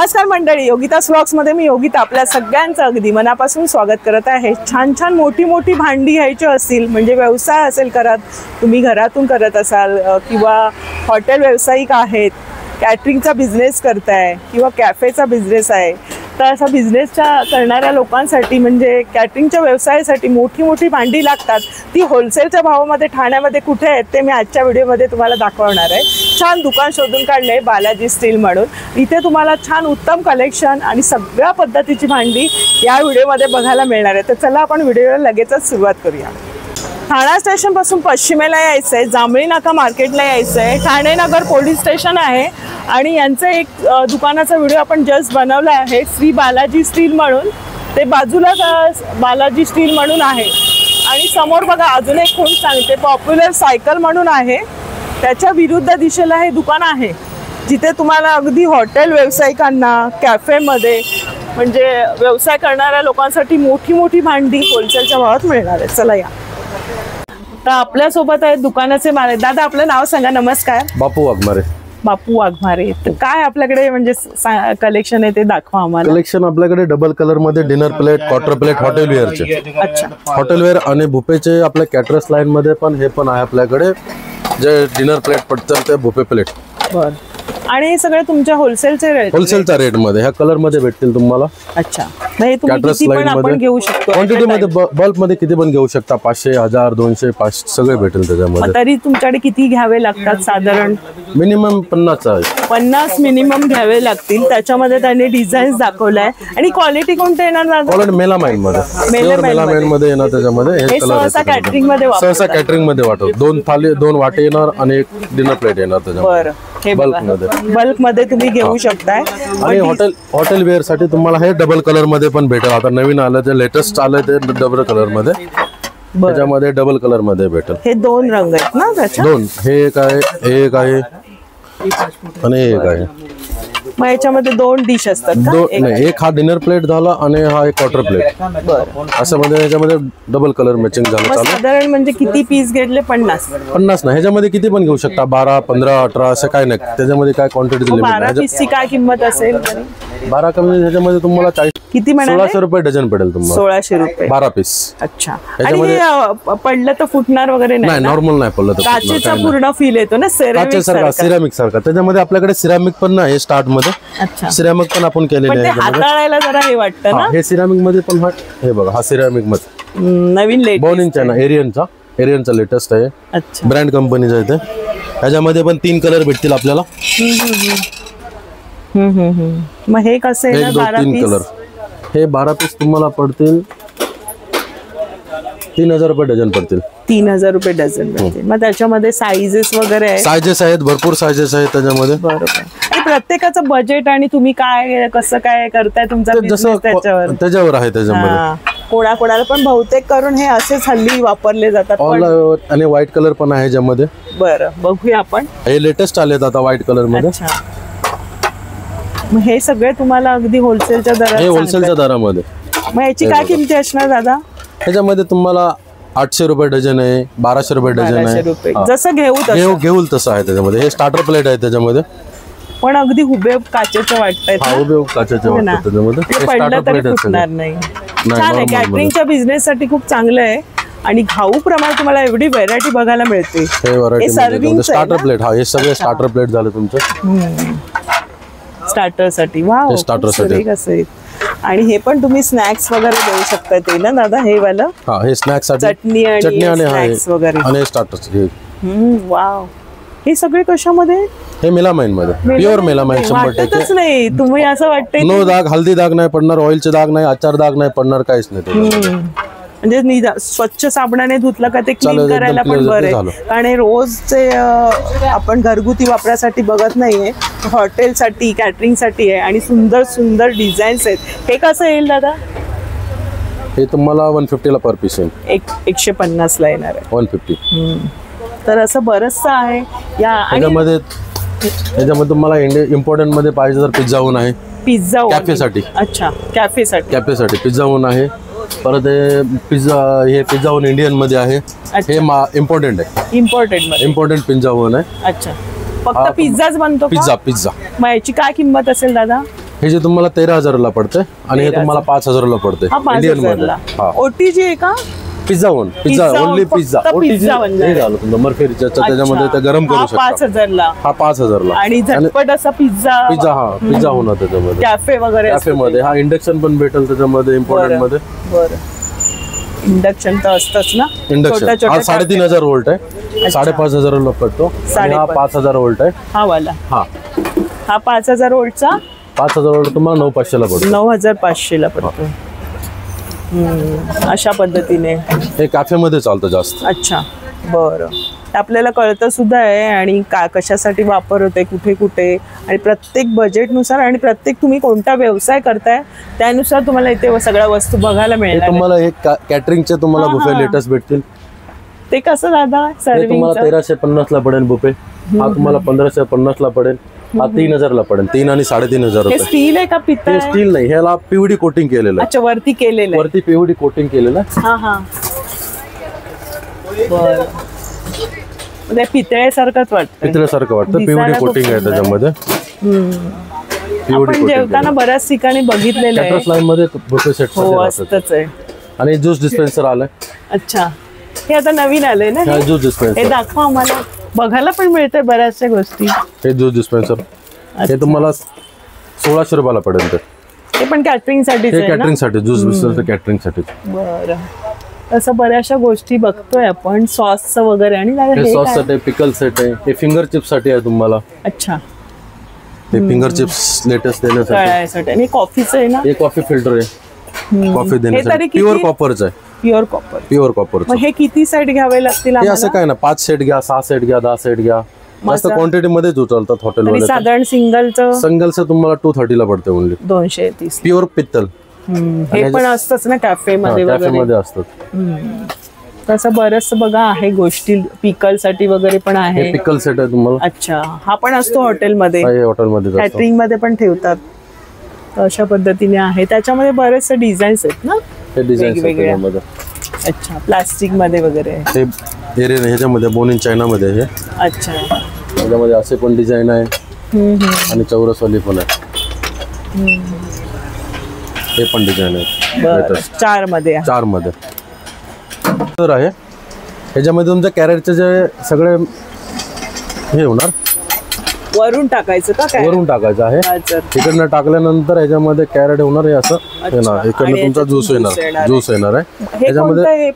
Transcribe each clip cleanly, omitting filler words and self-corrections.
नमस्कार मंडळी, योगितास व्लॉग्स मध्ये मी योगिता आपल्या सगळ्यांचं अगदी मनापासून स्वागत करत आहे। छान छान मोठी मोठी भांडी घ्यायची असतील म्हणजे व्यवसाय असेल करत, तुम्ही घरातून करत असाल किंवा हॉटेल व्यावसायिक आहेत, कॅटरिंगचा बिझनेस करताय किंवा कॅफेचा बिझनेस आहे, तर असा बिझनेसच्या करणाऱ्या लोकांसाठी म्हणजे कॅटरिंगच्या व्यवसायासाठी मोठी मोठी भांडी लागतात। ती होलसेलच्या भावामध्ये ठाण्यामध्ये कुठे आहेत ते मी आजच्या व्हिडिओमध्ये तुम्हाला दाखवणार आहे। छान दुकान शोधून काढले बालाजी स्टील म्हणून। इथे तुम्हाला छान उत्तम कलेक्शन आणि सगळ्या पद्धतीची भांडी या व्हिडिओमध्ये बघायला मिळणार आहे। तर चला आपण व्हिडिओला लगेचच सुरुवात करूया। ठाणा स्टेशन पासून पश्चिमेला यायचं आहे, जांभळी नाका मार्केटला यायचं आहे, ठाणे नगर पोलीस स्टेशन आहे आणि यांचं एक दुकानाचा व्हिडिओ आपण जस्ट बनवला आहे श्री बालाजी स्टील म्हणून। ते बाजूला बालाजी स्टील म्हणून आहे आणि समोर बघा अजून एक खूण सांगते पॉप्युलर सायकल म्हणून आहे, त्याच्या विरुद्ध दिशेला हे दुकान आहे जिथे तुम्हाला अगदी हॉटेल व्यावसायिकांना कॅफेमध्ये म्हणजे व्यवसाय करणाऱ्या लोकांसाठी मोठी मोठी भांडी होलसेलच्या भावात मिळणार आहे। चला या। तर आपल्या सोबत आहे दुकानाचे मालक। दादा आपलं नाव सांगा। नमस्कार। बापू वाघमारे। बापू वाघमारे, तर काय आपल्याकडे म्हणजे कलेक्शन आहे ते दाखवा आम्हाला। कलेक्शन आपल्याकडे डबल कलर मध्ये dinner plate, quarter plate, hotel वेअरचे। अच्छा, हॉटेल वेअर आणि बुफेचे आपल्या कॅटरर्स लाईन मध्ये पण हे पण आहे आपल्याकडे, जे डिनर प्लेट पडतात ते बुफे प्लेट। बरं, आणि हे सगळे तुमच्या होलसेलचे रेट? होलसेलचा रेट मध्ये ह्या कलर मध्ये भेटतील तुम्हाला। अच्छा, हे तुम्ही किती पण आपण घेऊ शकतो क्वांटिटी मध्ये, बल्क मध्ये किती पण घेऊ शकता, 500, 1000, 200, 500 सगळे भेटेल त्याच्यामध्ये। तरी तुमच्याकडे किती घ्यावे लागतात साधारण? मिनिमम 50 आहे। 50 मिनिमम घ्यावे लागतील। त्याच्यामध्ये त्यांनी डिझाईन्स दाखवलाय आणि क्वालिटी कोणते येणार दादा? क्वालिटी मेलामाइन मध्ये, मेलामाइन मध्ये येणार त्याच्यामध्ये। हे सहसा कॅटरिंग मध्ये सहसा कॅटरिंग मध्ये वाटतो। 2 थाली, 2 वाटे येणार आणि एक डिनर प्लेट येणार त्याच्यामध्ये। बरं, हे बल्क मध्ये तुम्ही घेऊ शकताय। आणि हॉटेल वेअर साठी तुम्हाला हे डबल कलर मध्ये पण भेटेल। आता नवीन आलं ते लेटेस्ट आलं ते डबल कलर मध्ये, त्याच्यामध्ये डबल कलर मध्ये भेटेल। हे 2 रंग आहेत ना त्याच्या? 2, हे एक आहे, हे एक आहे आणि हे एक आहे। मग याच्यामध्ये 2 डिश असतात का? 2 नाही, एक हा डिनर प्लेट झाला आणि हा एक क्वार्टर प्लेट। बरं, असं मध्ये याच्यामध्ये डबल कलर मॅचिंग झालं चालू। साधारण म्हणजे किती पीस घेतले? 50 नाही, ह्याच्यामध्ये किती पण घेऊ शकता, 12, 15, 18 असं काय नाही, त्याच्यामध्ये काय क्वांटिटी लिमिट 12 पीसची काय किंमत असेल? 12 कमी ह्याच्यामध्ये तुम्हाला 40 किती म्हणाले? 1600 रुपये डझन पडेल तुम्हाला। 1600 रुपये 12 पीस। अच्छा, आणि हे पडलं तर फुटणार वगैरे नाही? नॉर्मल नाही पडलं तर काचेचा पूर्ण फील येतो ना, सिरामिक सारखा। त्याच्यामध्ये आपल्याकडे सिरामिक पण आहे स्टार्ट मध्ये। अच्छा, सिरामिक पण आपण केलेले आहे। हाताळायला जरा हे वाटतं ना। हे सिरामिक मध्ये पण हे बघा, हा सिरामिक मध्ये नवीन लेटेस्ट बॉनिंगचा ना, एरियनचा लेटेस्ट आहे। अच्छा, ब्रँड कंपनीचा आहे ते। ह्याच्यामध्ये पण 3 कलर भेटतील आपल्याला। मग हे कसं आहे? 1, 2, 3 कलर। हे 12 पीस तुम्हाला पडतील 3000 रुपये डझन पडतील। 3000 रुपये डझन भेटतील। मग त्याच्यामध्ये साइजेस वगैरे आहे? साइजेस आहेत, भरपूर साइजेस आहेत त्याच्यामध्ये। बरोबर, आणि प्रत्येकाचं बजेट आणि तुम्ही काय कसं काय करताय तुमचा बिझनेस त्याच्यावर आहे त्याच्यामध्ये। कोणाकोणाला पण बहुतेक करून हे असेच हल्ली वापरले जातात। आणि व्हाईट कलर पण आहे ज्यामध्ये। बरं, बघूया आपण। हे लेटेस्ट आलेत आता व्हाईट कलर मध्ये। मग हे सगळे तुम्हाला अगदी होलसेलच्या दरात? हे होलसेलच्या दरामध्ये। मग याची काय किंमत असणार दादा? ह्याच्यामध्ये तुम्हाला 800 रुपये डझन आहे, 1200 रुपये डझन आहे, जसं घेऊ तसं आहे त्याच्यामध्ये। हे स्टार्टर प्लेट आहे त्याच्यामध्ये, पण अगदी हुबेहूब काचेचं वाटतंय। हुबेहूब काचेचं वाटतं त्याच्यामध्ये। पडलं तरी फुटणार नाही। छान आहे, कॅटरिंगच्या बिझनेस साठी खूप चांगलं आहे आणि घाऊ प्रमाणे तुम्हाला एवढी व्हरायटी बघायला मिळते। स्टार्टर प्लेट, हा हे सगळे स्टार्टर प्लेट झाले तुमचं स्टार्टर साठी। वाव, स्टार्टर साठी कसं आहे। आणि हे पण तुम्ही स्नॅक्स वगैरे देऊ शकता ते ना दादा? हे वाला हे स्नॅक्स साठी चटणी आणि स्नॅक्स वगैरे आणि स्टार्टर्स। वाव, हे सगळे कशामध्ये? हे मेलामाइन मध्ये, प्युअर मेलामाइन 100%। नाही तुम्ही असं वाटतंय नो दाग, हल्दी दाग नाही पडणार, ऑइलचे दाग नाही, अचार दाग नाही पडणार, काहीच नाही। म्हणजे स्वच्छ साबणाने धुतलं का ते क्लीन करायला पण बरं आहे। आणि रोजचे आपण घरगुती वापरासाठी बघत नाहीये, हॉटेलसाठी कॅटरिंगसाठी आहे आणि सुंदर सुंदर डिझाईन्स आहेत। हे कसं येईल दादा? हे तुम्हाला 150 ला पर पीस येईल। 150 ला येणार आहे। 150। तर असं बरंचसं आहे याच्यामध्ये तुम्हाला इम्पॉर्टंट मध्ये पाहिजे तर पिझ्झा ओव्हन आहे। पिझ्झा कॅफेसाठी? अच्छा, कॅफेसाठी पिझ्झा ओव्हन आहे। परत हे पिझ्झा ओव्हन इंडियन मध्ये आहे। हे इम्पॉर्टंट आहे, इम्पॉर्टंट पिझ्झा ओव्हन आहे। अच्छा, फक्त पिझ्झाच बनतो? पिझ्झा। मग याची काय किंमत असेल दादा? हे जे तुम्हाला 13,000ला पडते आणि हे तुम्हाला 5,000ला पडते इंडियन मध्ये. हा ओटीजी आहे का? Pizza only pizza. ओटीजी हे झालं तुमचं मर्फेरीच्या त्याच्यामध्ये ते गरम करू शकता. 5,000ला. हा 5,000ला. आणि झटपट असा पिझ्झा पिझ्झा होणार त्याच्यामध्ये. कॅफे वगैरे कॅफे मध्ये. हा इंडक्शन पण भेटेल त्याच्यामध्ये इम्पॉर्टंट मध्ये. बरं इंडक्शन तर असतंच ना. इंडक्शन हा 3,500 वोल्ट आहे. 5,500ला पडतो. हा 5,000 वोल्ट आहे. हा वाला. हा 5,000 वोल्टचा 5,000 वोल्ट तुम्हाला 9,500ला पडतो. 9,500ला पडतो. अशा पद्धतीने हे कॅफे मध्ये चालतं जास्त. अच्छा बरं. आपल्याला कळतं सुद्धा आहे आणि कशासाठी वापर होते कुठे कुठे आणि प्रत्येक बजेटनुसार आणि प्रत्येक तुम्ही कोणता व्यवसाय करताय त्यानुसार तुम्हाला इथे सगळ्या वस्तू बघायला मिळणार. तुम्हाला एक कॅटरिंगचे तुम्हाला बुफे लेटेस्ट भेटतील. ते कसं दादा? तुम्हाला 1,350ला पडेल बुफे. हा तुम्हाला 1,550ला पडेल. हा 3,000ला पडेल. 3 आणि 3,500 रुपये. स्टील आहे का पितळ? स्टील नाही, ह्याला पीव्हीडी कोटिंग केलेलं आहे. अच्छा वरती केलेलं आहे. वरती पीव्हीडी कोटिंग केलेलं आहे. हा हा बरं. ते पितळेसारखंच वाटतं. पितळेसारखं वाटतं. पीव्हीडी कोटिंग आहे त्याच्यामध्ये. आपण जेवताना बऱ्याच ठिकाणी बघितलेलं आहे. लाईन मध्ये बुफे सेट असतच आहे. आणि ज्यूस डिस्पेन्सर आलंय. अच्छा हे आता नवीन आलंय ना. ज्यूस डिस्पेन्सर हे दाखवा आम्हाला. बघायला पण मिळतंय बऱ्याचशा गोष्टी. हे ज्यूस डिस्पेन्सर हे तुम्हाला 1,600 रुपयाला पडेल. ते पण कॅटरिंग साठी. कॅटरिंग साठी ज्यूस डिस्पेन्सर कॅटरिंग साठी. बरं. असं बऱ्याचशा गोष्टी बघतोय आपण. सॉसचं वगैरे. आणि हे सॉस साठी पिकल सेट आहे. हे फिंगर चिप्स साठी आहे तुम्हाला. अच्छा हे फिंगर चिप्स लेटेस्ट देण्यासाठी. आणि कॉफीचं आहे ना. हे कॉफी फिल्टर आहे. कॉफी देण्यासाठी प्युअर कॉपरचं आहे. Pure copper. मग हे किती सेट घ्यावे लागतील? असं काय ना 5 सेट घ्या, 6 सेट घ्या, 10 सेट घ्या. जास्त क्वांटिटी मध्येच उचलतात हॉटेलमध्ये. साधारण सिंगलचं तुम्हाला 230ला पडते ओनली. 230. प्युअर पित्तल. हे पण असतंच ना कॅफे मध्ये असतात. तसं बरंच बघा आहे गोष्टी. पिकल साठी वगैरे पण आहे. पिकल सेट आहे तुम्हाला. अच्छा हा पण असतो हॉटेलमध्ये. कॅटरिंग मध्ये पण ठेवतात. अशा पद्धतीने आहे. त्याच्यामध्ये बरेचसे डिझाईन्स आहेत ना. हे डिझाईन वेगवेगळ्या. अच्छा प्लास्टिक मध्ये वगैरे. हे ह्याच्यामध्ये बोन इन चायना मध्ये हे. अच्छा त्याच्यामध्ये असे पण डिझाईन आहे आणि चौरसवाली पण आहे. हे पण डिझाईन आहे. 4 मध्ये तर आहे. ह्याच्यामध्ये तुमच्या कॅरेटचे जे सगळे हे होणार. वरून टाकायचं का? वरून टाकायचं आहे. इकडनं टाकल्यानंतर ह्याच्यामध्ये कॅरेट होणार. हे असं येणार. इकडनं तुमचा ज्यूस येणार आहे. ह्याच्यामध्ये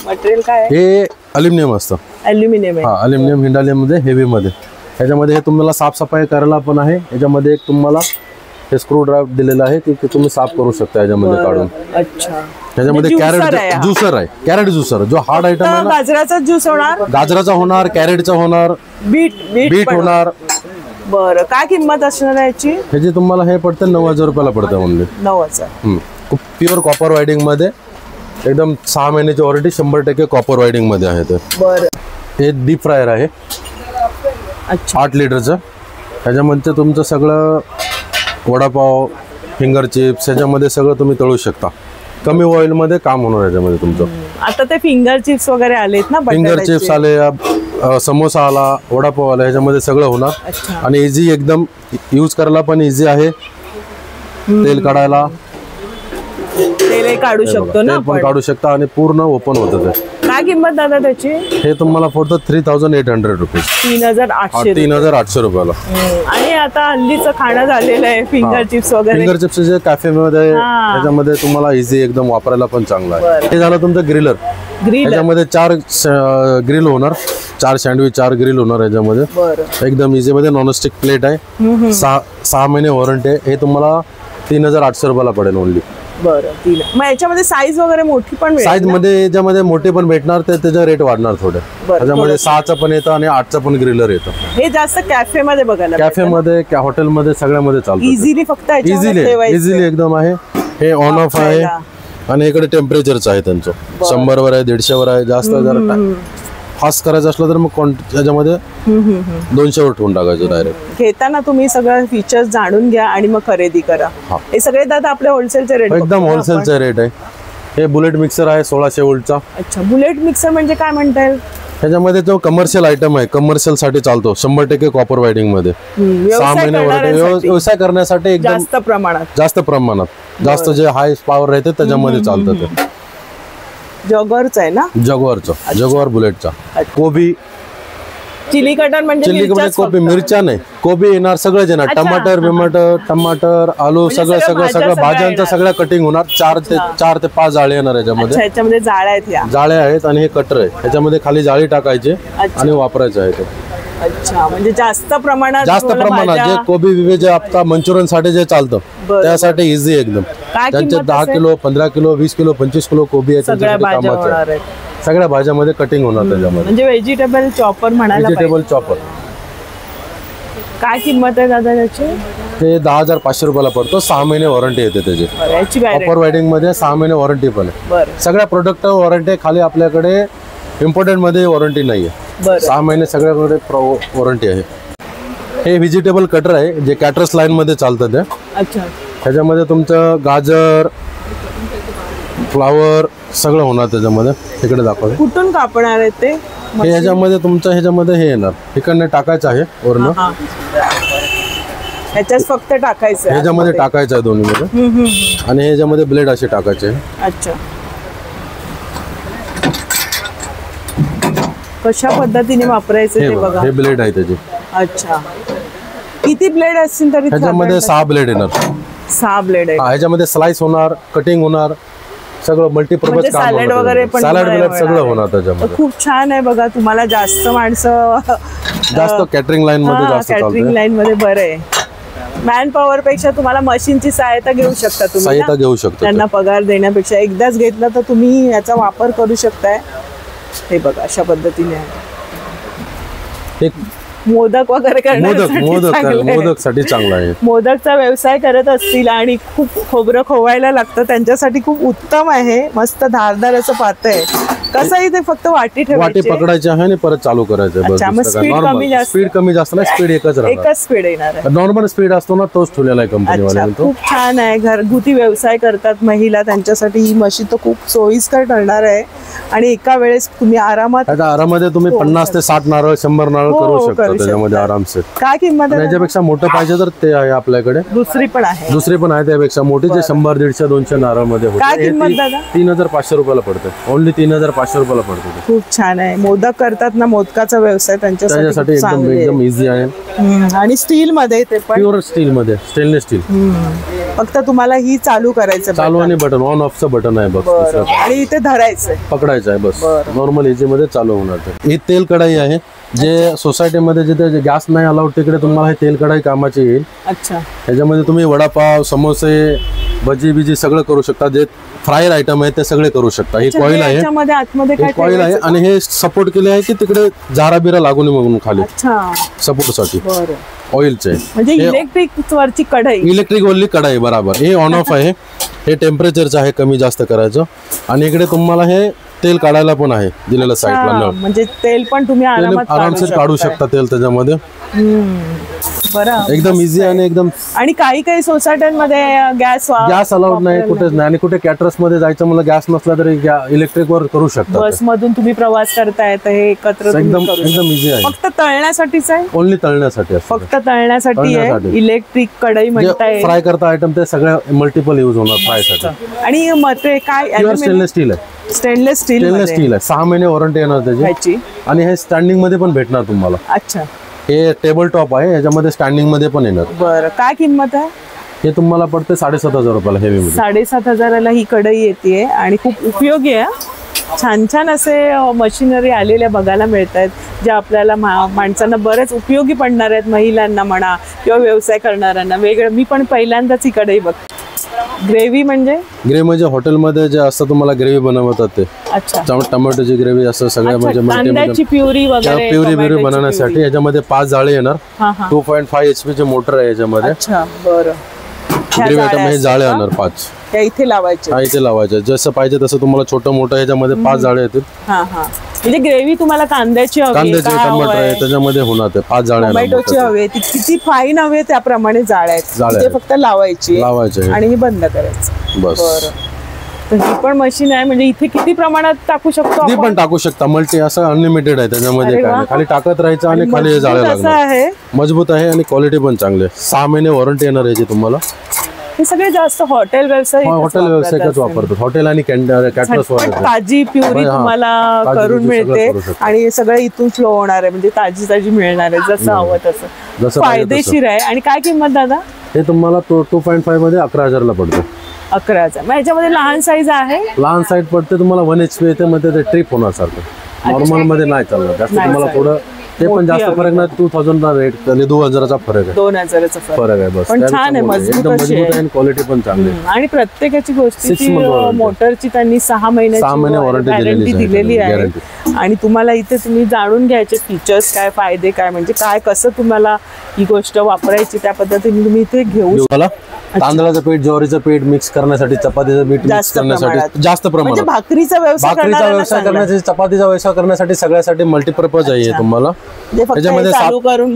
मटेरियल काय? हे अल्युमिनियम असतं. अल्युमिनियम. हा अल्युमिनियम हिंडालियम मध्ये हेवी मध्ये. ह्याच्यामध्ये हे तुम्हाला साफसफाई करायला पण आहे. ह्याच्यामध्ये एक तुम्हाला हे स्क्रू ड्राइव्ह दिलेला आहे की तुम्ही साफ करू शकता ह्याच्यामध्ये काढून. अच्छा ह्याच्यामध्ये कॅरेट ज्युसर आहे. कॅरेट ज्युसर जो हार्ड आयटम आहे ना. गाजराचा ज्यूस होणार. गाजराचा होणार. कॅरेटचा होणार. बीट होणार. बरं काय किंमत असणार आहे याची? ह्याची तुम्हाला हे पडतं 9,000 रुपयाला पडतं ओनली. 9,000. प्युअर कॉपर वायडिंग मध्ये एकदम 6 महिन्याची वॉरंटी. 100% कॉपर वायडिंग मध्ये आहे ते. बरं. हे डीप फ्रायर आहे. 8 लिटरचं. ह्याच्यामध्ये तुमचं सगळं वडापाव फिंगर चिप्स ह्याच्यामध्ये सगळं तुम्ही तळू शकता. कमी ऑइल मध्ये काम होणार याच्यामध्ये तुमचं. आता ते फिंगर चिप्स वगैरे आलेत ना. फिंगर चिप्स आले, समोसा आला, वडापाव आला. ह्याच्यामध्ये सगळं होणार. आणि इझी एकदम यूज करायला पण इझी आहे. तेल काढायला काढू शकतो ना. पण काढू शकता आणि पूर्ण ओपन होतं ते. काय किंमत दादा त्याची? हे तुम्हाला पडतं 3,800 रुपीज. 3,800 रुपयाला. आणि आता हल्लीचं खाणं झालेलं आहे फिंगर चिप्स वगैरे. फिंगर चिप्स जे कॅफे मध्ये त्याच्यामध्ये तुम्हाला इझी एकदम वापरायला पण चांगलं आहे. हे झालं तुमचं ग्रिलर. याच्यामध्ये 4 ग्रिल होणार. 4 सँडविच 4 ग्रिल होणार याच्यामध्ये. एकदम इझी मध्ये. नॉनस्टिक प्लेट आहे. 6 महिने वॉरंटी आहे. हे तुम्हाला 3,800 रुपयाला पडेल ओनली. बरं. मग याच्यामध्ये साईज वगैरे मोठी पण. साईज मध्ये याच्यामध्ये मोठे पण भेटणार. त्याचा रेट वाढणार थोडे. त्याच्यामध्ये 6चं पण येतं आणि 8चं पण ग्रिलर येतं. हे जास्त कॅफे मध्ये बघायला. कॅफे मध्ये हॉटेल मध्ये सगळ्यामध्ये चालतं. इझिली फक्त इझिली एकदम आहे. हे ऑन ऑफ आहे. आणि इकडे टेम्परेचरच आहे त्यांचं. 100 वर आहे, 150 वर आहे. जास्त जर फास्ट करायचं असलं तर मग त्याच्यामध्ये 200 वर ठेवून टाकायचं डायरेक्ट. घेताना तुम्ही सगळं फीचर्स जाणून घ्या आणि मग खरेदी करा. हे सगळे दादा आपल्या होलसेलचे रेट. एकदम होलसेलचे रेट आहे. हे बुलेट मिक्सर आहे 1600 वोल्टचा. अच्छा, बुलेट मिक्सर म्हणजे काय म्हणता येईल? ह्याच्यामध्ये जो कमर्शियल आयटम आहे, कमर्शियल साठी चालतो, 100% कॉपर वायडिंग मध्ये. 6 महिने वॉरंटी, व्यवसाय करण्यासाठी एकदम जास्त प्रमाणात जास्त जे हाय पॉवर राहते त्याच्यामध्ये चालतं. ते जगवारचं आहे ना? जगवार बुलेटचा. कोबी चिली कटर म्हणजे कोबी, मिरच्या नाही, कोबी येणार, सगळं येणार. टमाटर आलू सगळं भाज्यांचं सगळं कटिंग होणार. 4 ते 5 जाळे येणार याच्यामध्ये. याच्यामध्ये जाळ्या आहेत आणि हे कटर आहे. ह्याच्यामध्ये खाली जाळी टाकायची आणि वापरायचं आहे ते. अच्छा, म्हणजे जास्त प्रमाणात जे कोबी बिबी जे आपला मंचुरियन साठी जे चालतं त्यासाठी इझी एकदम. त्यांचे 10 किलो 15 किलो 20 किलो 25 किलो कोबी आहे, सगळ्या भाज्यामध्ये कटिंग होणार त्याच्यामध्ये. म्हणजे व्हेजिटेबल चॉपर म्हणायला. Vegetable chopper. काय किंमत आहे दादा त्याची? ते 10,500 रुपयाला पडतो. 6 महिने वॉरंटी येते त्याची. कॉपर वायडिंग मध्ये 6 महिने वॉरंटी पण आहे. सगळ्या प्रोडक्ट वॉरंटी खाली, आपल्याकडे इम्पोर्टेड मध्ये वॉरंटी नाहीये. 6 महिने सगळ्याकडे वॉरंटी आहे. हे व्हेजिटेबल कटर आहे जे कॅटरस लाईन मध्ये चालतं ते. अच्छा, ह्याच्यामध्ये तुमचं गाजर, फ्लावर सगळं होणार त्याच्यामध्ये. इकडे दाखवा. कुठून कापणार आहे ते? हे ह्याच्यामध्ये तुमचं ह्याच्यामध्ये हे येणार, इकडनं टाकायचं आहे वरनं. ह्याच्यात फक्त टाकायचं, ह्याच्यामध्ये टाकायचं आहे दोन्ही मध्ये. आणि ह्याच्यामध्ये ब्लेड असे टाकायचे. अच्छा, कशा पद्धतीने वापरायचं ते बघा. हे ब्लेड आहे त्याचे. अच्छा, किती ब्लेड असतील तरी? ह्याच्यामध्ये 6 ब्लेड येणार. 6 ब्लेड आहे. ह्याच्यामध्ये स्लाइस होणार, कटिंग होणार, सगळं मल्टीपर्पज काम. सॅलड वगैरे पण सगळं होणार त्याच्यामध्ये. खूप छान आहे बघा. तुम्हाला जास्त माणसं जास्त कॅटरिंग लाईन मध्ये जास्त कॅटरिंग लाईन मध्ये बरं आहे. मॅन पॉवर पेक्षा तुम्हाला मशीनची सहायता घेऊ शकता. तुम्ही त्यांना पगार देण्यापेक्षा एकदाच घेतला तर तुम्ही याचा वापर करू शकताय. हे बघा अशा पद्धतीने मोदक वगैरे मोदक साठी चांगला आहे. मोदकचा व्यवसाय करत असतील आणि खूप खोबरं खोवायला लागतं त्यांच्यासाठी खूप उत्तम आहे. मस्त धारदार असं पात आहे. कसं आहे ते फक्त वाटी पकडायची आहे आणि परत चालू करायचं. स्पीड कमी जास्त नाही, स्पीड एकच स्पीड येणार आहे. नॉर्मल स्पीड असतो ना तोच ठेवलेला आहे कंपनीवाल्याने. खूप छान आहे. घरगुती व्यवसाय करतात महिला, त्यांच्यासाठी ही मशीन तर खूप सोयीस्कर ठरणार आहे. आणि एका वेळेस तुम्ही आरामामध्ये तुम्ही 50 ते 60 नारळ 100 नारळ करू शकता त्याच्यामध्ये आरामसे. काय किंमत आहे? याच्यापेक्षा मोठं पाहिजे तर ते आहे आपल्याकडे. दुसरी पण आहे त्यापेक्षा मोठी, जे 100 150 200 नारळ मध्ये होते. काय किंमत दादा? 3,500 रुपयाला पडते. ओनली 3,500 रुपयाला पडते. खूप छान आहे. मोदक करतात ना, मोदकाचा व्यवसाय त्यांच्यासाठी एकदम इझी आहे. आणि स्टील मध्ये, ते पण प्युअर स्टील मध्ये, स्टेनलेस स्टील. फक्त तुम्हाला ही चालू करायचं, चालू आणि बटन ऑन ऑफचं बटन आहे बस. आणि इथे धरायचं, पकडायचं आहे बस. नॉर्मल इझी मध्ये चालू होणार. ही तेल कढाई आहे. जे सोसायटीमध्ये जिथे गॅस नाही अलाउड तिकडे तुम्हाला हे तेल कढाई कामाची येईल. अच्छा, ह्याच्यामध्ये तुम्ही वडापाव, समोसे, भजी बिजी सगळं करू शकता. जे फ्रायर आयटम आहे ते सगळे करू शकता. ही कॉईल आहे, कॉईल आहे. आणि हे सपोर्ट केले आहे की तिकडे जारा बिरा लागू नये म्हणून खाली सपोर्ट साठी. ऑइलचे म्हणजे इलेक्ट्रिक वरची कढाई, इलेक्ट्रिक वरली कढाई बरोबर. हे ऑन ऑफ आहे. हे टेम्परेचरचं आहे, कमी जास्त करायचं. आणि इकडे तुम्हाला हे तेल काढायला पण आहे दिलेलं साईडला नळ. म्हणजे तेल पण तुम्ही आरामशीर काढू शकता तेल त्याच्यामध्ये. एकदम इझी आणि एकदम. आणि काही सोसायट्यांमध्ये गॅस अलाउड नाही, कुठेच नाही. आणि कुठे कॅटरस मध्ये जायचं मला गॅस नसला तरी इलेक्ट्रिक वर करू शकता. बस मधून तुम्ही प्रवास करताय तर हे एकत्र एकदम इझी आहे. फक्त तळण्यासाठीच आहे, ओनली तळण्यासाठी. फक्त तळण्यासाठी आहे. इलेक्ट्रिक कढई म्हणताय. फ्राय करता आयटम ते सगळ्या मल्टिपल यूज होणार फ्राय साठी. आणि मटे काय? स्टेनलेस स्टील आहे. स्टेनलेस स्टील आहे. 6 महिने वॉरंटी येणार त्याची. आणि हे स्टँडिंग मध्ये पण भेटणार तुम्हाला. अच्छा, हे टेबल टॉप आहे. याच्यामध्ये स्टँडिंग मध्ये पण येणार. बरं, काय किंमत आहे? हे तुम्हाला पडते 7,500 रुपयाला. हेवी मध्ये 7,500 ही कढई येते आणि खूप उपयोगी आहे. छान छान असे मशिनरी आलेल्या बघायला मिळत आहेत, ज्या आपल्याला माणसांना बरेच उपयोगी पडणार आहेत. महिलांना म्हणा किंवा व्यवसाय करणाऱ्यांना वेगळं. मी पण पहिल्यांदाच ही कढई बघते. ग्रेव्ही म्हणजे हॉटेलमध्ये जे असतं तुम्हाला ग्रेव्ही बनवतात ते. अच्छा, टोमॅटोची ग्रेव्ही असं सगळ्या म्हणजे प्युरी बिरी बनवण्यासाठी. याच्यामध्ये 5 जाळे येणार. 2.5 HP चे मोटर आहे याच्यामध्ये. अच्छा, बरं. ग्रेव्ही आयटम हे जाळे येणार 5. इथे लावायचे जसं पाहिजे तसं. तुम्हाला छोटं मोठं ह्याच्यामध्ये 5 जाळे येतील. म्हणजे ग्रेव्ही तुम्हाला कांद्याची टमाटर आहे त्याच्यामध्ये होणार. ते 5 जाळे. टोमॅटोची हवी, किती फाईन हवे त्याप्रमाणे जाळे आहेत. फक्त लावायचे आणि बंद करायचं बस. तर ही पण मशीन आहे, म्हणजे इथे किती प्रमाणात टाकू शकतो ती पण टाकू शकता. मल्टी असं अनलिमिटेड आहे त्याच्यामध्ये, काय नाही, खाली टाकत राहायचं आणि खाली जाळ्या लागणार. मजबूत आहे आणि क्वालिटी पण चांगली आहे. 6 महिने वॉरंटी येणार याची तुम्हाला. हे सगळे जास्त हॉटेल व्यवसायिकच वापरतात. हॉटेल आणि कॅटरर्स ताजी प्युरी तुम्हाला करून मिळते आणि सगळं इथून फ्लो होणार आहे, म्हणजे ताजी मिळणार आहे जसं हवं तसं. फायदेशीर आहे. आणि काय किंमत दादा? हे तुम्हाला 2.5 मध्ये 11,000 ला पडतं. 11,000. मग ह्याच्यामध्ये लहान साईज आहे? लहान साईज पडते तुम्हाला 1 HP येते, मध्ये ते ट्रिप होणार सारखं. नॉर्मल मध्ये नाही चालणार जास्त. तुम्हाला थोडं ते पण जास्त फरक नाही. 2000 चा रेट, 2000चा फरक आहे. 2000चा फरक आहे बस. पण छान आहे, मजबूत आहे आणि क्वालिटी पण चांगली आहे. आणि प्रत्येकाची गोष्टी मोटरची त्यांनी 6 महिन्याची वॉरंटी दिलेली आहे. आणि तुम्हाला इथे तुम्ही जाणून घ्यायचे फीचर्स काय, फायदे काय, म्हणजे काय कसं तुम्हाला ही गोष्ट वापरायची त्या पद्धतीने तुम्ही इथे घेऊ शकता. तांदळाचं पीठ, ज्वारीचं पीठ मिक्स करण्यासाठी, चपातीचं पीठ मिक्स करण्यासाठी जास्त प्रमाणात, भाकरीचा व्यवसाय करण्यासाठी, चपातीचा व्यवसाय करण्यासाठी, सगळ्यासाठी मल्टीपर्पज आहे तुम्हाला. त्याच्यामध्ये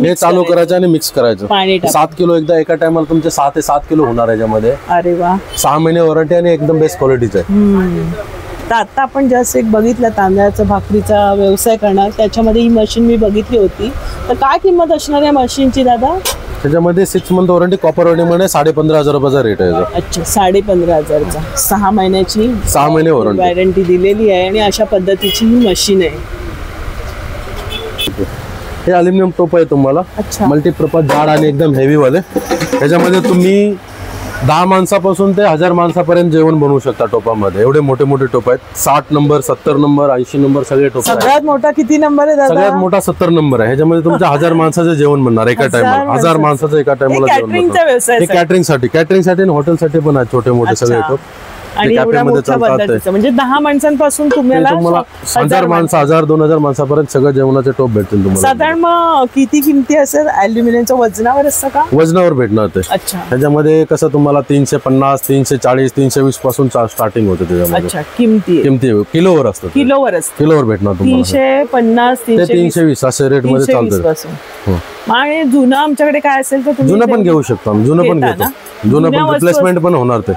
हे चालू करायचं आणि मिक्स करायचं. 7 किलो एकदा एका टायमाला तुमचे 6 ते 7 किलो होणार याच्यामध्ये. अरे वा. 6 महिने वॉरंटी आणि एकदम बेस्ट क्वालिटीचं आहे. तर आता आपण जस्ट एक बघितलं तांदळाचा भाकरीचा व्यवसाय करणार, त्याच्यामध्ये ही मशीन मी बघितली होती. तर काय किंमत असणार या मशीनची दादा? त्याच्यामध्ये 6 मंथ वॉरंटी, कॉपर वॉरंटी मध्ये 15,500 रुपयाचा रेट आहे. अच्छा, 15,500चा. 6 महिन्याची 6 महिने वॉरंटी दिलेली आहे आणि अशा पद्धतीची ही मशीन आहे. हे अल्युमिनियम टोप आहे तुम्हाला, मल्टीपर्पज जाड आणि एकदम हेवी वाले. त्याच्यामध्ये तुम्ही 10 माणसापासून ते 1000 माणसापर्यंत जेवण बनवू शकता टोपामध्ये. एवढे मोठे मोठे टोप आहेत. 60 नंबर, 70 नंबर, 80 नंबर सगळे टोप. सगळ्यात मोठा किती नंबर आहे दादा? सगळ्यात मोठा 70 नंबर आहे. ह्याच्यामध्ये तुमच्या 1000 माणसाचं जेवण बनणार एका टायमाला. 1000 माणसाचं एका टायमाला जेवण बनणार. हे कॅटरिंग साठी आणि हॉटेलसाठी पण आहेत छोटे मोठे सगळे टोप. आणि म्हणजे 10 माणसांपासून तुम्हाला 1000 माणसं, 1000, 2000 माणसापर्यंत सगळं जेवणाचे टोप भेटतील तुम्हाला. साधारण मग किती किमती असेल? अल्युमिनियमच्या वजनावर असतं का? वजनावर भेटणार ते. त्याच्यामध्ये कसं तुम्हाला 350, 340, 320 पासून स्टार्टिंग होते त्याच्यामध्ये. किमती किलोवर असतं. किलोवर भेटणार तुम्हाला. 350 ते 320 असे रेट मध्ये चालतं. आणि जुनं आमच्याकडे काय असेल तर जुनं पण घेऊ शकतो. जुनं पण घेतो. जुनं पण रिप्लेसमेंट पण होणार ते.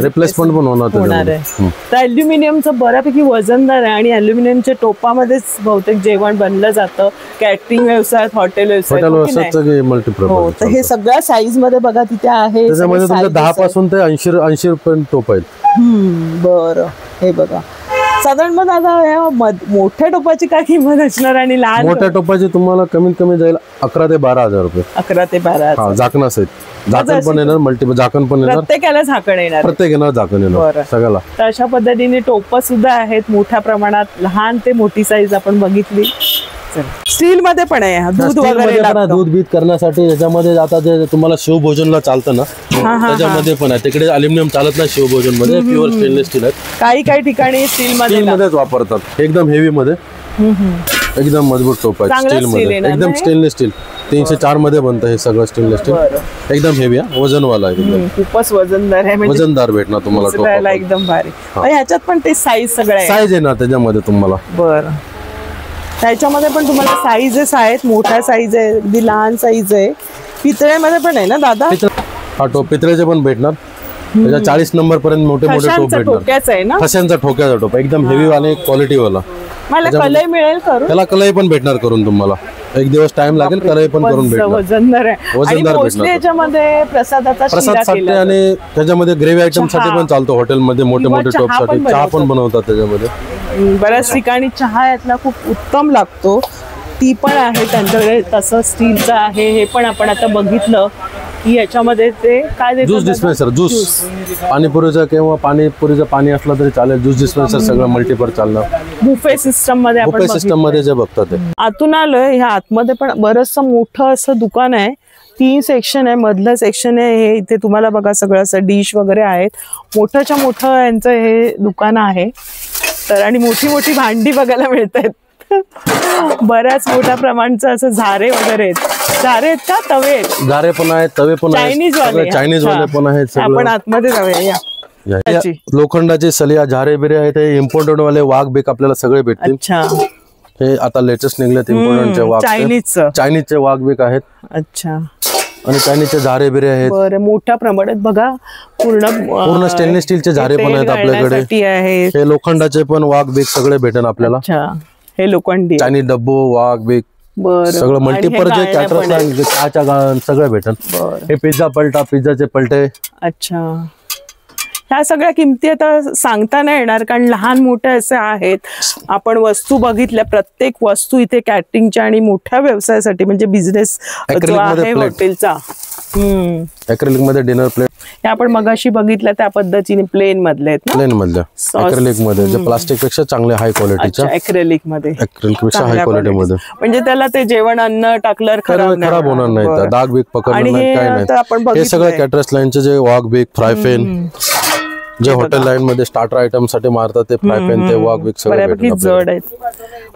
रिप्लेसमेंट पण होणार आहे. तर अल्युमिनियमचं बऱ्यापैकी वजनदार आहे आणि अल्युमिनियमच्या टोपामध्येच बहुतेक जेवण बनलं जातं. कॅटरिंग व्यवसायात, हॉटेल व्यवसायात मल्टीपर्पज. तर हे सगळ्या साईज मध्ये बघा तिथे आहे. त्याच्यामध्ये तुमच्या 10 पासून ते 80 पर्यंत टोप आहेत. बरं, हे बघा. साधारण मग दादा मोठ्या टोपाची काय किंमत असणार आणि लहान? मोठ्या टोपाची तुम्हाला कमीत कमी जाईल 11,000 ते 12,000 रुपये. 11,000 ते 12,000. झाकण सहित. झाकण पण येणार, मल्टीपल झाकण पण येणार. प्रत्येकाला झाकण येणार. प्रत्येक येणार झाकण येणार सगळ्याला. तर अशा पद्धतीने टोप सुद्धा आहेत मोठ्या प्रमाणात. लहान ते मोठी साईज आपण बघितली. स्टील मध्ये पण आहे. दूध वगैरे दूध बीत करण्यासाठी याच्यामध्ये आता जे तुम्हाला शिवभोजनला चालतं ना, त्याच्यामध्ये पण आहे. तिकडे अल्युमिनियम चालत नाही शिवभोजन मध्ये, प्युअर स्टेनलेस स्टील आहे. काही ठिकाणी स्टील मध्येच वापरतात. एकदम हेवी मध्ये, एकदम मजबूत टोप आहे स्टील मध्ये. एकदम स्टेनलेस स्टील 304 मध्ये बनतं हे सगळं स्टेनलेस स्टील. एकदम हेवी आहे, वजनवाला आहे. खूपच वजनदार आहे. वजनदार भेटणार तुम्हाला टोप. एकदम भारी. ह्याच्यात पण ते साईज सगळं साईज आहे ना त्याच्यामध्ये तुम्हाला. बरं. त्याच्यामध्ये पण तुम्हाला साईजेस आहेत. मोठ्या साईज आहे, अगदी लहान साईज आहे. पितळेमध्ये पण आहे ना दादा? हा टोप पितळेचे पण भेटणार. त्याच्या 40 नंबर पर्यंत मोठे मोठे टोप भेटणार. ठशांचा ठोक्याचा टोप, एकदम हेवी वाले, क्वालिटी वाला. मला कलई मिळेल करून? त्याला कलई पण भेटणार करून तुम्हाला. एक दिवस टाइम लागेल, कलई पण करून भेटणार. वजनदार आहे. वजनदार भेटणार. त्याच्यामध्ये प्रसादासाठी आणि त्याच्यामध्ये ग्रेव्ही आयटम साठी पण चालतो. हॉटेलमध्ये मोठे मोठे टोप साठी चहा पण बनवतात त्याच्यामध्ये. बऱ्याच ठिकाणी चहा यातला खूप उत्तम लागतो. ती पण आहे त्यांच्याकडे. तसं स्टीलचं आहे. हे पण आपण आता बघितलं की याच्यामध्ये ते काय ज्यूस डिस्पेन्सर, ज्यूस पाणीपुरीचं किंवा पाणीपुरीचं पाणी असलं तरी चालेल. ज्यूस डिस्पेन्सर सगळं मल्टीपर चालणार. बुफे सिस्टम मध्ये आपण बुफे सिस्टम मध्ये जे बघतात ते. आतून आलोय. ह्या आतमध्ये पण बरंचसं मोठं असं दुकान आहे. 3 सेक्शन आहे. मधलं सेक्शन आहे हे. इथे तुम्हाला बघा सगळं असं डिश वगैरे आहेत. मोठ्याच्या मोठं यांचं हे दुकान आहे. तर आणि मोठी मोठी भांडी बघायला मिळत आहेत. बऱ्याच मोठ्या प्रमाणाचं असं झारे वगैरे आहेत. झारे आहेत का तवे आहेत? झारे पण आहेत, तवे पण आहेत, चायनीज वाले पण आहेत. आपण आतमध्ये जाऊया. लोखंडाचे सलिया, झारे बिरे आहेत. हे इम्पोर्टेड वाले वाघ बेक आपल्याला सगळे भेटतील. हे आता लेटेस्ट निघलेत इम्पोर्टंटचे वाघ. चायनीजचे वाघ बेक आहेत. अच्छा. आणि चायनीजचे झारे बिरे आहेत. बरं. मोठ्या प्रमाणात बघा पूर्ण स्टेनलेस स्टीलचे झारे पण आहेत आपल्याकडे. हे लोखंडाचे पण वाघ बीक सगळे भेटेल आपल्याला. हे लोखंडी चायनीज डब्बो वाघ बीक सगळं मल्टीपर्पज चहाच्या सगळं भेटेल. हे पिझ्झा पलटा पिझ्झाचे पलटे. अच्छा, ह्या सगळ्या किमती आता सांगता नाही येणार कारण लहान मोठे असे आहेत. आपण वस्तू बघितल्या, प्रत्येक वस्तू इथे कॅटरिंगच्या आणि मोठ्या व्यवसायासाठी म्हणजे बिझनेस जो आहे हॉटेलचा. ऍक्रेलिक मध्ये डिनर प्लेट हे आपण मगाशी बघितलं त्या पद्धतीने प्लेन मधले आहेत ना. प्लेन मधल्या ऍक्रेलिक मध्ये जे प्लास्टिक पेक्षा चांगले हाय क्वालिटीच्या. ऍक्रेलिक मध्ये ऍक्रेलिक पेक्षा हाय क्वालिटी मध्ये म्हणजे त्याला ते जेवण अन्न टाकल्यावर खराब होणार नाही, डाग बीक पकडणार नाही, काय नाही. हे सगळं कॅटरर्स लाईनचे जे वाघ बीक फ्राय पॅन जे हॉटेल लाईन मध्ये स्टार्टर आयटम साठी मारतात ते फ्राय पॅन ते वाघ बीक बऱ्यापैकी जड आहेत.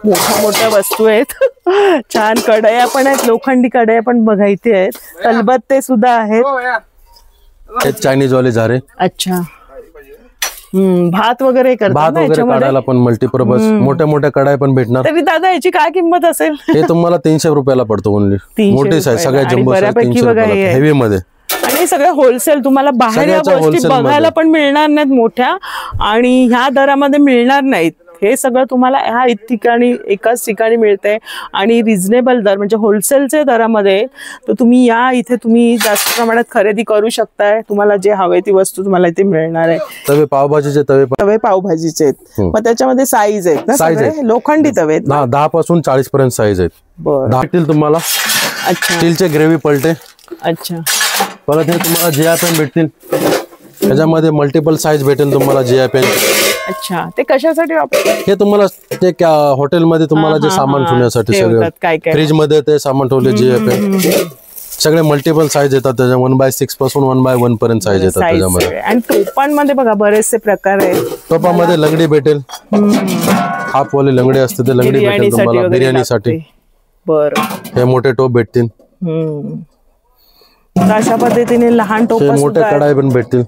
मोठ्या वस्तू आहेत. छान कढया पण आहेत, लोखंडी कढया पण बघा इथे आहेत. तलबत्ते सुद्धा आहेत. हे चायनीज वाले झारे. अच्छा, भात वगैरे भात वगैरे काढायला पण मल्टीपर्पज मोठ्या मोठ्या कढाई पण भेटणार. तरी दादा याची काय किंमत असेल? हे तुम्हाला 300 रुपयाला पडतो ओनली. मोठी साईज सगळ्या जम्बो साईज 300 रुपयाला हेवी मध्ये. आणि सगळं होलसेल तुम्हाला बाहेर या गोष्टी बघायला पण मिळणार नाहीत मोठ्या आणि ह्या दरामध्ये मिळणार नाहीत. हे सगळं तुम्हाला ह्या ठिकाणी एकाच ठिकाणी मिळतंय आणि रिझनेबल दर म्हणजे होलसेलच्या दरामध्ये. तर तुम्ही या इथे तुम्ही जास्त प्रमाणात खरेदी करू शकताय. तुम्हाला जे हवे ती वस्तू तुम्हाला इथे मिळणार आहे. तवे पावभाजीचे तवे पावभाजीचे आहेत. मग त्याच्यामध्ये साईज आहेत ना, सगळे लोखंडी तवे आहेत. 10 पासून 40 पर्यंत साईज आहेत. भेटतील तुम्हाला. अच्छा, स्टीलचे ग्रेव्ही पलटे. अच्छा, परत हे तुम्हाला जीआय पेन भेटतील. त्याच्यामध्ये मल्टिपल साईज भेटेल तुम्हाला जीआय पेन. अच्छा, ते कशासाठी वापरतात? हे तुम्हाला ते हॉटेलमध्ये तुम्हाला जे सामान ठेवण्यासाठी सगळं फ्रीज मध्ये ते सामान ठेवले जीआय पेन सगळे मल्टिपल साईज येतात. त्याच्या 1/6 पासून 1/1 पर्यंत साईज येतात त्याच्यामध्ये. आणि टोपांमध्ये बघा बरेचसे प्रकार आहेत. टोपामध्ये लंगडी भेटेल. हाफ वाले लंगडी असते ते लंगडी भेटेल तुम्हाला बिर्याणीसाठी. बरं, हे मोठे टोप भेटतील. अशा पद्धतीने लहान टोप मोठे कढाई पण भेटतील.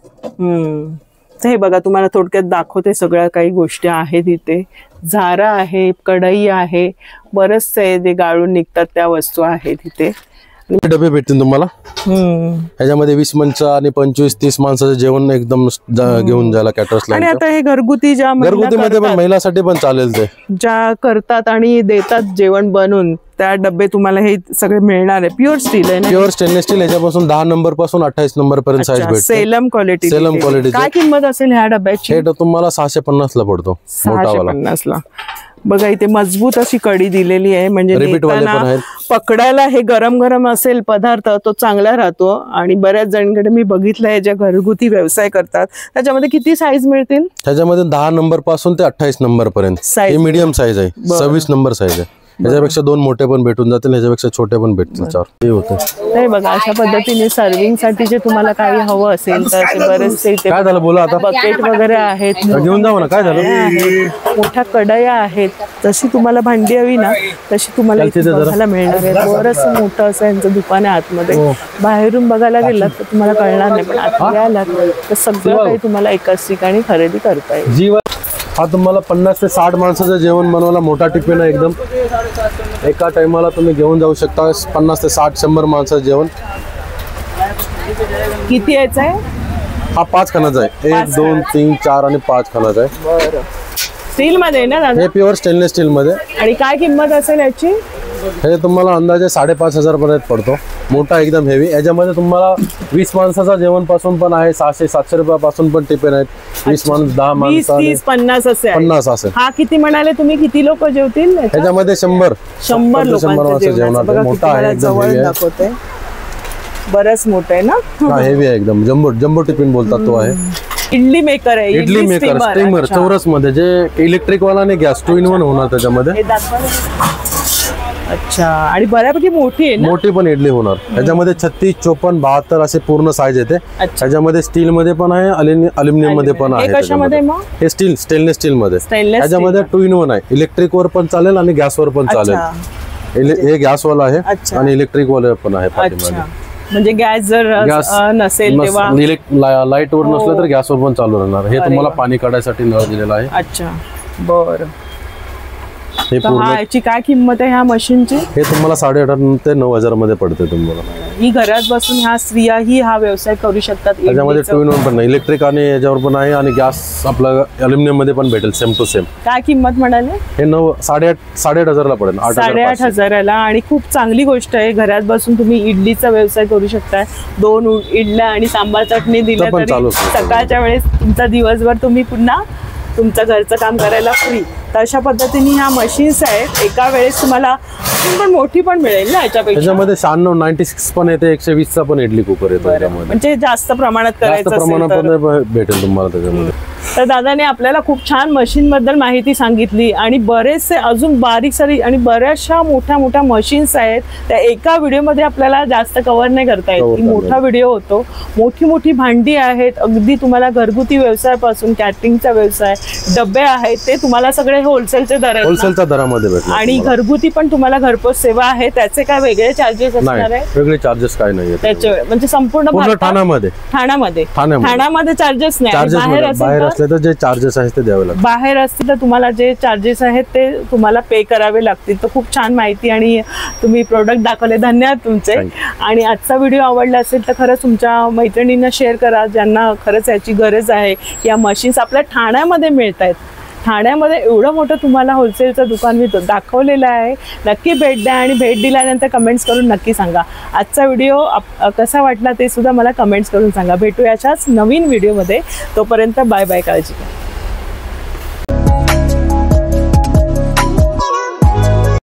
हे बघा तुम्हाला थोडक्यात दाखवते. सगळ्या काही गोष्टी आहेत इथे. झारा आहे, कढई आहे, बरेचसे जे गाळून निघतात त्या वस्तू आहेत इथे. डबे भेटतील तुम्हाला. ह्याच्यामध्ये 20 माणसं आणि 25-30 माणसाचं जेवण एकदम घेऊन जायला कॅटरर्स. आणि आता हे घरगुती ज्या घरगुतीमध्ये पण महिलांसाठी पण चालेल. ते ज्या करतात आणि देतात जेवण बनवून त्या डबे तुम्हाला हे सगळे मिळणार आहे. प्युअर स्टील आहे ना. Pure stainless steel. याच्यापासून 10 नंबर पासून 28 नंबर पर्यंत साईज भेटते. सेलम क्वालिटी. सेलम क्वालिटी. काय किंमत असेल ह्या डब्याची? हे तुम्हाला 650 ला पडतो. 650 ला. बघा इथे मजबूत अशी कडी दिलेली आहे म्हणजे पकडायला हे गरम गरम असेल पदार्थ तो चांगला राहतो. आणि बऱ्याच जणांकडे मी बघितलंय ज्या घरगुती व्यवसाय करतात त्याच्यामध्ये किती साईज मिळतील? त्याच्यामध्ये 10 नंबर पासून ते 28 नंबर पर्यंत. ही मीडियम साईज आहे. 26 नंबर साईज आहे. याच्यापेक्षा 2 मोठे पण भेटून जातील, याच्यापेक्षा छोटे पण भेटतील. 4 हे होते. नाही बघा अशा पद्धतीने सर्विंग साठी जे तुम्हाला काही हवं असेल तर ते बरेचसे इथे. काय झालं बोला आता? बकेट वगैरे आहेत. घेऊन जाऊ ना. काय झालं? मोठ्या कढया आहेत. जशी तुम्हाला भांडी हवी ना तशी तुम्हाला इथे बघायला मिळणार आहे. बरंच मोठं असं यांचं दुकान आहे आतमध्ये. बाहेरून बघायला गेलात तर तुम्हाला कळणार नाही पण आत गेलात तर सगळं काही तुम्हाला एकाच ठिकाणी खरेदी करता येईल. हा तुम्हाला 50 ते 60 माणसाचं जेवण बनवायला मोठा टिफिन आहे एकदम. एका टाइमाला तुम्ही घेऊन जाऊ शकता 50 ते 60-100 माणसाचं जेवण. किती यायचं आहे? हा 5 खानाचा आहे. 1, 2, 3, 4 आणि 5 खानाचा आहे. बरं, स्टील मध्ये ना दादा? हे प्युअर स्टेनलेस स्टील मध्ये. आणि काय किंमत असेल याची? हे तुम्हाला अंदाजे 5,500 पर्यंत पडतो. मोठा एकदम हेवी. याच्यामध्ये तुम्हाला 20 माणसाचा जेवण पासून पण आहे. 600-700 रुपयापासून पण टिफिन आहेत. 20 माणूस 10 माणसं 20-30-50 असे 50 असेल. हा किती म्हणाले तुम्ही? किती लोक जेवतील? याच्यामध्ये 100 लोकांचं जेवण. मोठा आहे एकदम. बरंच मोठं आहे ना. हा हेवी आहे एकदम. जम्बो टिफिन बोलतात तो आहे. इडली मेकर आहे. इडली मेकर स्टीमर चौरस मध्ये जे इलेक्ट्रिक वाला नाही गॅस 2 in 1 होणार त्याच्यामध्ये. अच्छा, आणि बऱ्यापैकी मोठी आहे ना. मोठी पण इडली होणार. त्याच्यामध्ये 36, 54, 72 असे पूर्ण साईज येते. त्याच्यामध्ये स्टील मध्ये पण आहे, अल्युमिनियम मध्ये पण आहे. हे स्टील स्टेनलेस स्टील मध्ये. त्याच्यामध्ये 2 in 1 आहे. इलेक्ट्रिक वर पण चालेल आणि गॅसवर पण चालेल. हे गॅस वाला आहे आणि इलेक्ट्रिक वाला पण आहे पाठीमध्ये. म्हणजे गॅस जर नसेल तेव्हा लाईट वर नसलं तर गॅसवर पण चालू राहणार. हे तुम्हाला पाणी काढायसाठी नळ दिलेला आहे. अच्छा, बरं. याची काय किंमत आहे ह्या मशीनची? हे तुम्हाला 8,500 ते 9,000 मध्ये पडते तुम्हाला. ही घरात बसून ह्या स्त्रियाही हा व्यवसाय करू शकतात. त्याच्यामध्ये 2 in 1 पण नाही, इलेक्ट्रिक आणि याच्यावर पण आहे आणि गॅस आपला अल्युमिनियम मध्ये पण भेटेल सेम टू सेम. काय किंमत म्हणाले? हे 8,500 ला पडेल. 8,500 ला. आणि खूप चांगली गोष्ट आहे, घरात बसून तुम्ही इडलीचा व्यवसाय करू शकता. 2 इडल्या आणि सांबार चटणी दिल्या तरी सकाळच्या वेळेस तुमचा दिवसभर तुम्ही पुन्हा तुमचं घरचं काम करायला फ्री. तर अशा पद्धतीने ह्या मशीन्स आहेत. एका वेळेस तुम्हाला पण मोठी पण मिळेल ना याच्यामध्ये 96 पण येते, 120 चा पण इडली कुकर येतो त्यामध्ये. म्हणजे जास्त प्रमाणात करायचं प्रमाणात भेटेल तुम्हाला त्याच्यामध्ये. तर दादाने आपल्याला खूप छान मशीन बद्दल माहिती सांगितली आणि बरेचसे अजून बारीक सारीक आणि बऱ्याचशा मोठ्या मोठ्या मशीन्स आहेत त्या एका व्हिडिओमध्ये आपल्याला जास्त कव्हर नाही करता येत. मोठा व्हिडिओ होतो. मोठी मोठी भांडी आहेत, अगदी तुम्हाला घरगुती व्यवसायापासून कॅटरिंगचा व्यवसाय, डबे आहेत, ते तुम्हाला सगळे होलसेलच्या दरामध्ये भेटणार. आणि घरगुती पण तुम्हाला घरपोच सेवा आहे. त्याचे काय वेगळे चार्जेस असणार आहे? वेगळे चार्जेस काय नाही त्याचे, म्हणजे संपूर्ण ठाण्यामध्ये चार्जेस नाही. बाहेर असले तर जे चार्जेस आहेत ते द्यावे लागतात. बाहेर असतील तर तुम्हाला जे चार्जेस आहेत ते तुम्हाला पे करावे लागतील. तर खूप छान माहिती आणि तुम्ही प्रोडक्ट दाखवले, धन्यवाद तुमचे. आणि आजचा व्हिडिओ आवडला असेल तर खरंच तुमच्या मैत्रिणींना शेअर करा, ज्यांना खरंच याची गरज आहे. या मशीन्स आपल्या ठाण्यामध्ये मिळत आहेत. ठाण्यामध्ये एवढं मोठं तुम्हाला होलसेलचं दुकान मी दाखवलेलं आहे. नक्की भेट द्या आणि भेट दिल्यानंतर कमेंट्स करून नक्की सांगा आजचा व्हिडिओ कसा वाटला ते सुद्धा मला कमेंट्स करून सांगा. भेटू याच्याच नवीन व्हिडिओमध्ये. तोपर्यंत बाय बाय, काळजी घ्या.